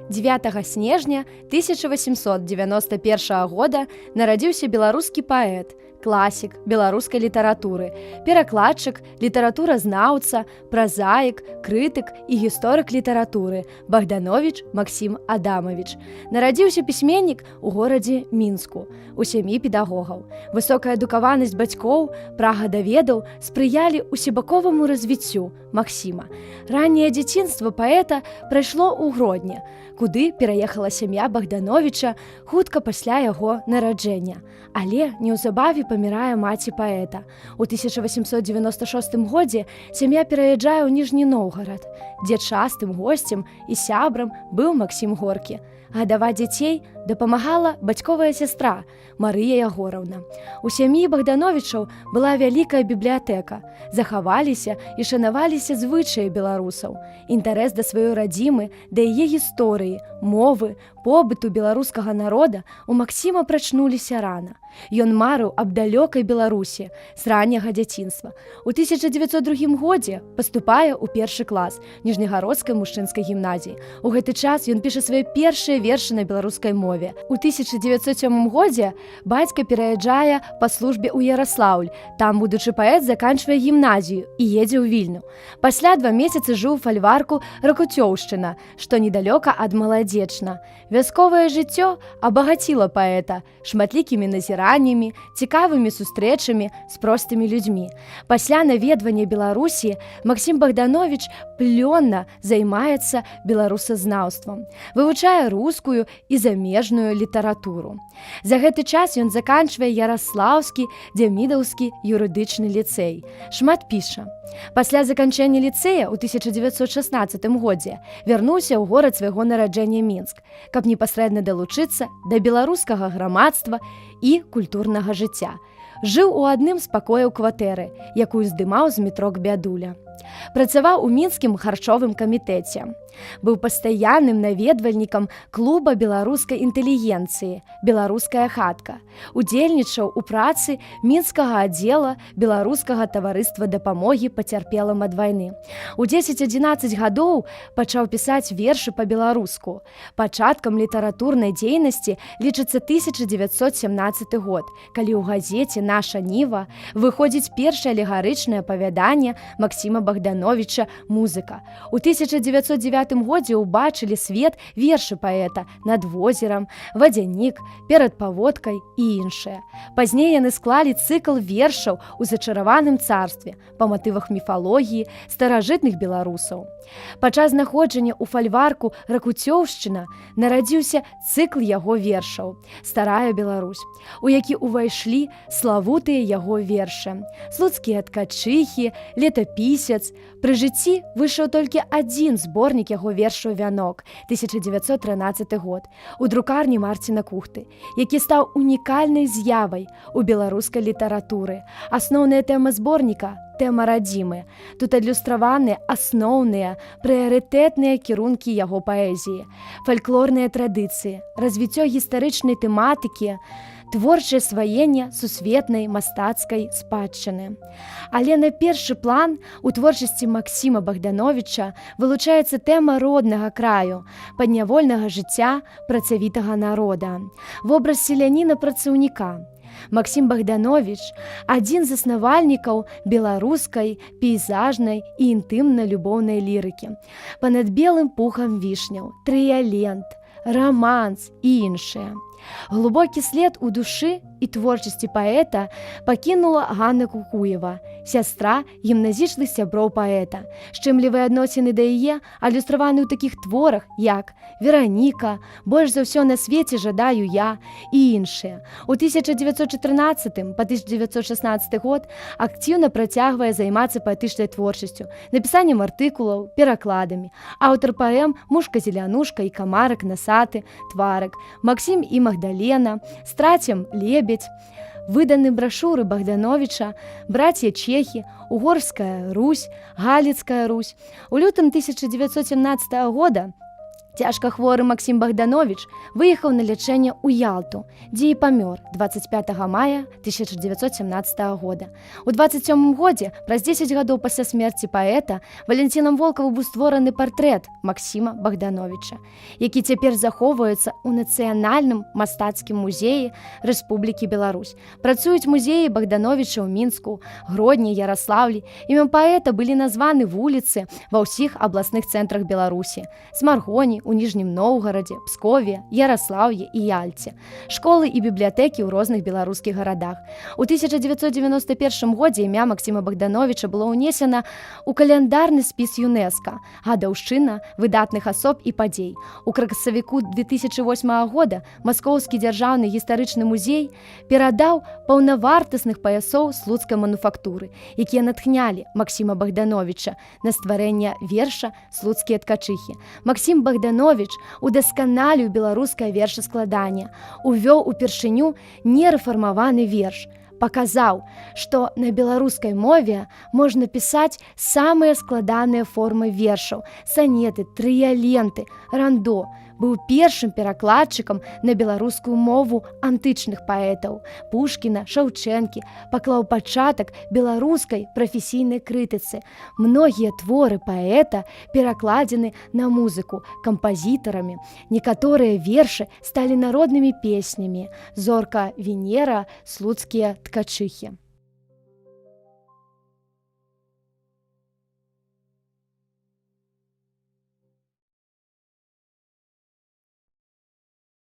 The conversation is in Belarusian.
9 снежня 1891 года нарадзіўся беларускі паэт, класік беларускай літаратуры, перакладчык, літаратуразнаўца, празаік, крытык і гісторык літаратуры Богданович Максім Адамович. Нарадзіўся пісьменнік у горадзе Мінску, у сям'і педагогаў. Высокая адукаванасць бацькоў, прага да ведаў спрыялі усебаковаму развіццю Максіма. Ранняе дзяцінства паэта прайшло ў Гродні, куды пераехала сям'я Богдановича хутка пасля яго нараджэння. Але неўзабаве памірае маці паэта. У 1896 годзе сям'я пераязджае ў Ніжні Новгарад, дзе частым госцем і сябрам быў Максім Горкі. Гадаваць дзяцей дапамагала бацьковая сястра Марыя Ягораўна. У сям'і Богдановичаў была вялікая бібліятэка. Захаваліся і шанаваліся звычаі беларусаў. Інтарэс да сваёй радзімы, да яе гісторыі, мовы, побыту беларускага народа у Максіма прачнуліся рана. Ён марыў аб далёкай Беларусі з ранняга дзяцінства. У 1902 годзе паступае ў першы клас Ніжнегародскай мужчынскай гімназіі. У гэты час ён піша свае першыя вершы на беларускай мове. У 1907 годзе бацька пераязджае па службе ў Яраслаўль. Там будучы паэт заканчвае гімназію і едзе ў Вільню. Пасля 2 месяцы жыў у фальварку Ракуцёўшчына, што недалёка ад Маладзечна. Вясковае жыццё абагаціла паэта шматлікімі назіраннямі, цікавымі сустрэчамі з простымі людзьмі. Пасля наведвання Беларусі Максім Богданович плённа займаецца беларусазнаўствам, вывучае рускую і замежную літаратуру. За гэты час ён заканчвае Яраслаўскі Дзямідаўскі юрыдычны ліцэй. Шмат піша. Пасля заканчэння ліцэя ў 1916 годзе вярнуўся ў горад свайго нараджэння Мінск, каб непасрэдна далучыцца да беларускага грамадства і культурнага жыцця. Жыў у адным з пакояў кватэры, якую здымаў з метро Бядуля. Працаваў у мінскім харчовым камітэце. Быў пастаянным наведвальнікам клуба беларускай інтэлігенцыі «Беларуская хатка». Удзельнічаў у працы мінскага аддзела беларускага таварыства дапамогі пацярпелым ад вайны. У 10-11 гадоў пачаў пісаць вершы па-беларуску. Пачаткам літаратурнай дзейнасці лічыцца 1917 год, калі ў газеце «Наша Ніва» выходзіць першае алегарычнае апавяданне Максіма Богдановича «Музыка». У 1909 годзе ўбачылі свет вершы паэта «Над возерам», «Вадзянік», «Перад паводкай» і іншыя. Пазней яны склалі цыкл вершаў у зачараваным царстве па матывах міфалогіі старажытных беларусаў. Падчас знаходжання ў фальварку Ракуцёўшчына нарадзіўся цыкл яго вершаў «Старая Беларусь», у які ўвайшлі славутыя яго вершы. «Слуцкія ткачыхі», «Летапісец». Пры жыцці выйшаў толькі адзін зборнік яго вершаў «Вянок» 1913 год у друкарні Марціна Кухты, які стаў унікальнай з'явай у беларускай літаратуры. Асноўная тэма зборніка – тэма радзімы. Тут адлюстраваны асноўныя, прыярытэтныя кірункі яго паэзіі, фальклорныя традыцыі, развіццё гістарычнай тэматыкі, творчае сваенне сусветнай мастацкай спадчыны. Але на першы план у творчасці Максіма Богдановича вылучаецца тэма роднага краю, паднявольнага жыцця працавітага народа, вобраз селяніна-працаўніка. Максім Богданович – адзін з заснавальнікаў беларускай, пейзажнай і інтымна-любоўнай лірыкі. «Панад белым пухам вішняў», «Трыялент», «Раманс» і іншыя. Глубокі след у душы і творчасці паэта пакінула Ганна Кукуева, сястра гімназічных сяброў паэта. Шчымлівыя адносіны да яе адлюстраваны ў такіх творах, як «Вераніка», «Больш за ўсё на свеце жадаю я» і іншыя. У 1914 па 1916 год актыўна працягвае займацца паэтычнай творчасцю, напісаннем артыкулаў, перакладамі. Аўтар паэм «Мушка-зелянушка» і «Камарак насаты», «Тварак», «Максім і Магдалена», «Страцем лебедь», выданы брашуры Богдановича «Братья Чехи», «Угорская Русь», «Галицкая Русь». У лютым 1917 года Цяжка хворы Максім Богданович выехаў на лячэнне ў Ялту, дзе і памёр 25 мая 1917 года. У 27 годзе, праз 10 гадоў пасля смерці паэта, Валентинам Волковым быў створаны партрэт Максіма Богдановича, які цяпер захоўваецца ў Нацыянальным мастацкім музеі Рэспублікі Беларусь. Працуюць музеі Богдановича ў Мінску, Гродні, Яраслаўлі. Імем паэта былі названы вуліцы ва ўсіх абласных цэнтрах Беларусі: Смаргоні, у Ніжнім Новгарадзе, Пскове, Яраслаўе і Яльце, школы і бібліятэкі ў розных беларускіх гарадах. У 1991 годзе імя Максіма Богдановича было ўнесена ў каляндарны спіс ЮНЕСКО, гадаўшчына выдатных асоб і падзей. У красавіку 2008 года Маскоўскі дзяржаўны гістарычны музей перадаў паўнавартасных паясоў слуцкай мануфактуры, якія натхнялі Максіма Богдановича на стварэнне верша «Слуцкія ткачыхі». Максім Богданович удасканаліў беларускае вершаскладанне, увёў упершыню нерэфармаваны верш, паказаў, што на беларускай мове можна пісаць самыя складаныя формы вершаў: санеты, трыяленты, рандо. Быў першым перакладчыкам на беларускую мову антычных паэтаў Пушкіна, Шаўчэнкі, паклаў пачатак беларускай прафесійнай крытыцы. Многія творы паэта перакладзены на музыку кампазітарамі. Некаторыя вершы сталі народнымі песнямі: «Зорка Венера», «Слуцкія ткачыхі».